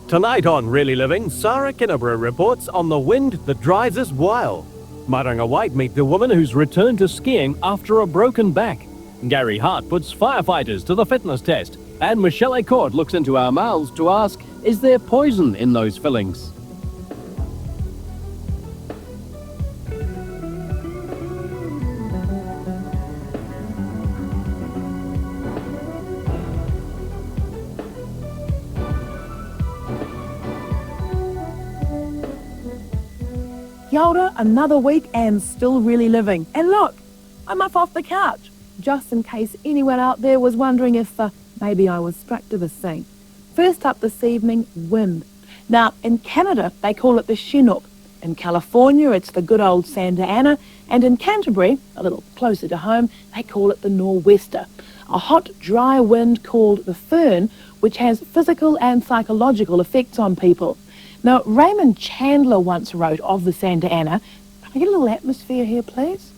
Tonight on Really Living, Sarah Canterbury reports on the wind that drives us wild. Maranga White meet the woman who's returned to skiing after a broken back. Gary Hart puts firefighters to the fitness test. And Michelle Acord looks into our mouths to ask, is there poison in those fillings? Kia ora, another week and still really living. And look, I'm up off the couch, just in case anyone out there was wondering if maybe I was struck to this thing. First up this evening, wind. Now, in Canada, they call it the Chinook. In California, it's the good old Santa Ana. And in Canterbury, a little closer to home, they call it the NorWerster. A hot, dry wind called the Fohne, which has physical and psychological effects on people. Now, Raymond Chandler once wrote of the Santa Ana, can I get a little atmosphere here, please?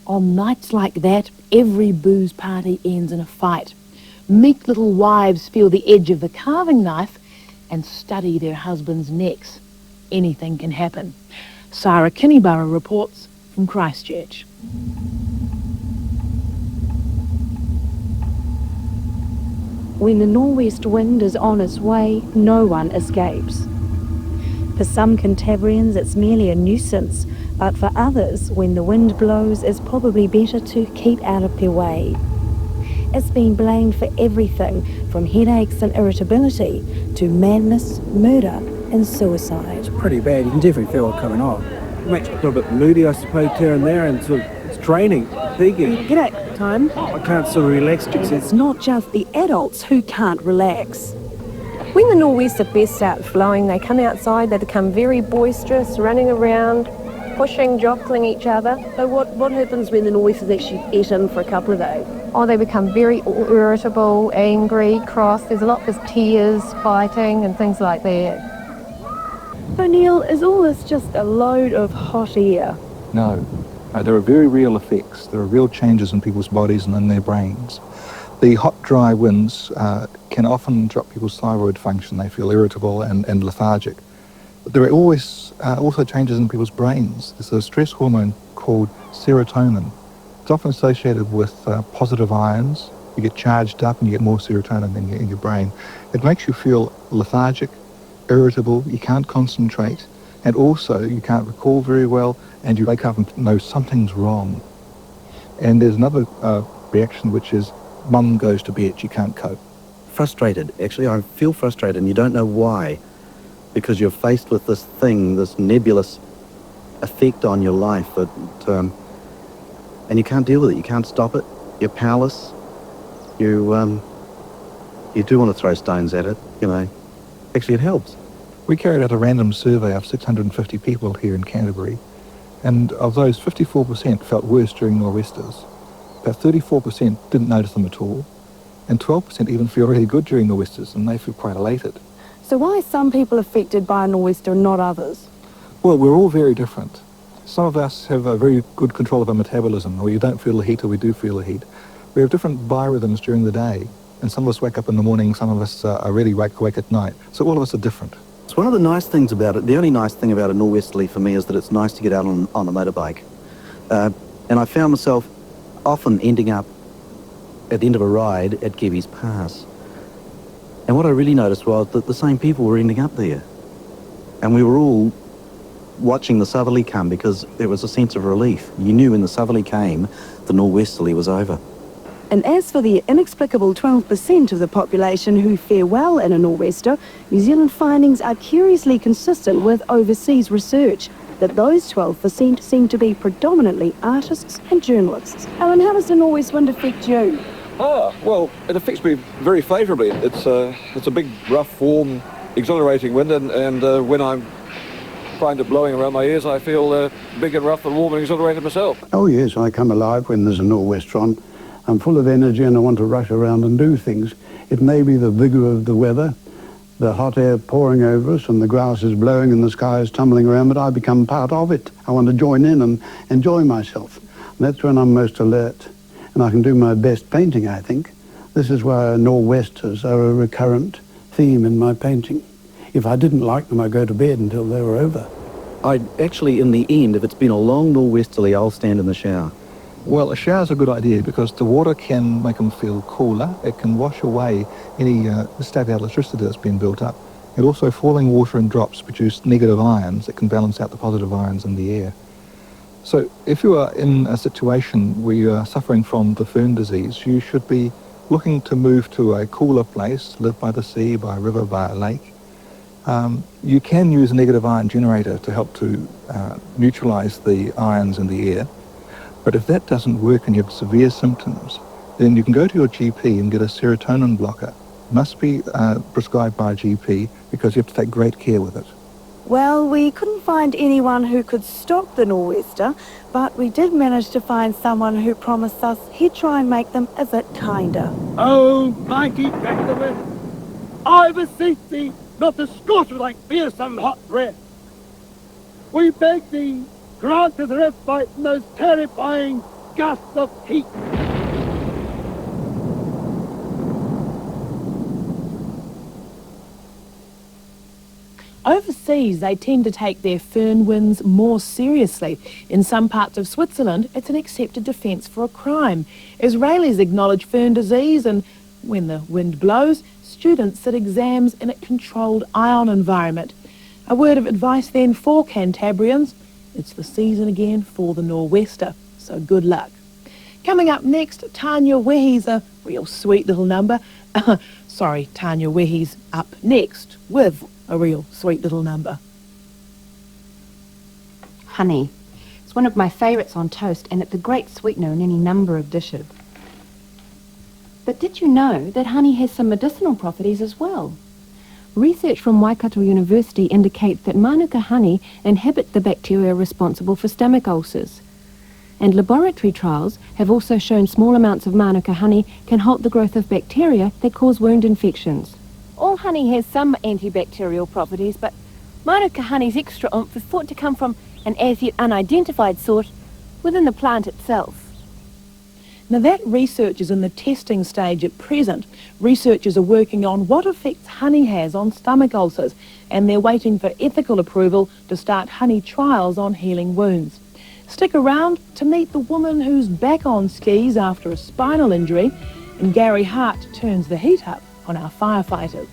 On nights like that, every booze party ends in a fight. Meek little wives feel the edge of the carving knife and study their husbands' necks. Anything can happen. Sarah Kinniburgh reports from Christchurch. When the nor'west wind is on its way, no one escapes. For some Cantabrians, it's merely a nuisance, but for others, when the wind blows, it's probably better to keep out of their way. It's been blamed for everything, from headaches and irritability to madness, murder and suicide. Pretty bad. You can definitely feel it coming on. It makes you feel a bit moody, I suppose, here and there, and sort of it's draining, fatiguing. G'day, time. I can't sort of relax. It's not just the adults who can't relax. When the nor'wester first starts flowing, they come outside, they become very boisterous, running around, pushing, jostling each other. So what happens when the nor'westers actually eat in for a couple of days? Oh, they become very irritable, angry, cross. There's a lot of tears, fighting and things like that. So Neil, is all this just a load of hot air? No. There are very real effects. There are real changes in people's bodies and in their brains. The hot, dry winds can often drop people's thyroid function. They feel irritable and lethargic. But there are always also changes in people's brains. There's a stress hormone called serotonin. It's often associated with positive ions. You get charged up and you get more serotonin in your brain. It makes you feel lethargic, irritable, you can't concentrate, and also you can't recall very well, and you wake up and know something's wrong. And there's another reaction, which is mum goes to bed, she can't cope. Frustrated, actually. I feel frustrated and you don't know why, because you're faced with this thing, this nebulous effect on your life that, and you can't deal with it, you can't stop it, you're powerless, you do want to throw stones at it, you know. Actually, it helps. We carried out a random survey of 650 people here in Canterbury, and of those, 54% felt worse during nor'westers. About 34% didn't notice them at all, and 12% even feel really good during nor'westers, and they feel quite elated. So why are some people affected by a nor'wester and not others? Well, we're all very different. Some of us have a very good control of our metabolism, or you don't feel the heat, or we do feel the heat. We have different biorhythms during the day, and some of us wake up in the morning, some of us are really awake at night. So all of us are different. It's one of the nice things about it. The only nice thing about a nor'westerly for me is that it's nice to get out on a motorbike. And I found myself often ending up at the end of a ride at Gebbys Pass. And what I really noticed was that the same people were ending up there. And we were all watching the southerly come because there was a sense of relief. You knew when the southerly came, the nor'westerly was over. And as for the inexplicable 12% of the population who fare well in a nor'wester, New Zealand findings are curiously consistent with overseas research, that those 12% seem to be predominantly artists and journalists. Alan, how does the nor'west wind affect you? Well, it affects me very favourably. It's a big, rough, warm, exhilarating wind, and when I find it blowing around my ears, I feel big and rough and warm and exhilarated myself. Oh yes, I come alive when there's a nor'wester on. I'm full of energy and I want to rush around and do things. It may be the vigour of the weather, the hot air pouring over us and the grass is blowing and the sky is tumbling around, but I become part of it. I want to join in and enjoy myself. And that's when I'm most alert. And I can do my best painting, I think. This is why nor'westers are a recurrent theme in my painting. If I didn't like them, I'd go to bed until they were over. I'd actually, in the end, if it's been a long nor'westerly, I'll stand in the shower. Well, a shower's a good idea because the water can make them feel cooler. It can wash away any static electricity that's been built up. And also falling water and drops produce negative ions that can balance out the positive ions in the air. So if you are in a situation where you are suffering from the Fohne disease, you should be looking to move to a cooler place, live by the sea, by a river, by a lake. You can use a negative ion generator to help to neutralize the ions in the air. But if that doesn't work and you have severe symptoms, then you can go to your GP and get a serotonin blocker. It must be prescribed by a GP because you have to take great care with it. Well, we couldn't find anyone who could stop the nor'wester, but we did manage to find someone who promised us he'd try and make them a bit kinder. Oh, mighty Canterbury, I beseech thee not to scorch with thy fearsome hot breath. We beg thee, grant us respite from those terrifying gusts of heat. Overseas, they tend to take their Fohne winds more seriously. In some parts of Switzerland, it's an accepted defence for a crime. Israelis acknowledge Fohne disease, and when the wind blows, students sit exams in a controlled ion environment. A word of advice then for Cantabrians: it's the season again for the nor'wester, so good luck. Coming up next, Tanya Wehi's a real sweet little number. Sorry, Tanya Wehi's up next with a real sweet little number. Honey. It's one of my favourites on toast, and it's a great sweetener in any number of dishes. But did you know that honey has some medicinal properties as well? Research from Waikato University indicates that Manuka honey inhibits the bacteria responsible for stomach ulcers. And laboratory trials have also shown small amounts of Manuka honey can halt the growth of bacteria that cause wound infections. All honey has some antibacterial properties, but Manuka honey's extra oomph is thought to come from an as yet unidentified source within the plant itself. Now that research is in the testing stage at present. Researchers are working on what effects honey has on stomach ulcers, and they're waiting for ethical approval to start honey trials on healing wounds. Stick around to meet the woman who's back on skis after a spinal injury, and Gary Hart turns the heat up on our firefighters.